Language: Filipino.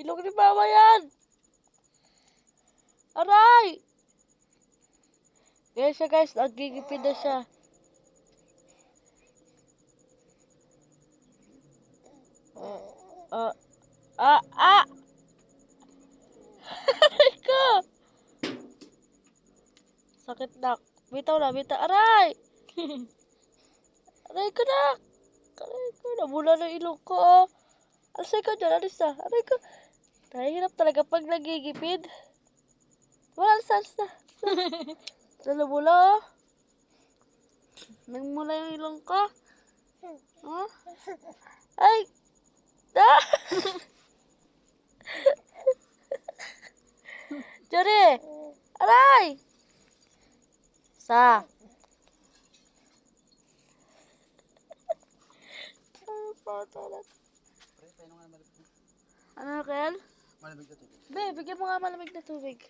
Ilong ni mama yan. Aray! Ganyan siya guys, nagigipid na siya. Ah! Ah! Aray ko! Sakit nak. Bitaw na, bitaw. Aray! Aray ko nak! Aray ko, nabula na ilong ko oh. Alasay ko dyan, alis na. Aray ko. Nahihirap talaga pag nagigipid. Wala, alis na. Nalabula oh. Nagmula yung ilong ko. Huh? Ay! Ah! Jori! Aray! Sa? Ano, Kel? Malamig na tubig. Be, bigyan mo nga malamig na tubig.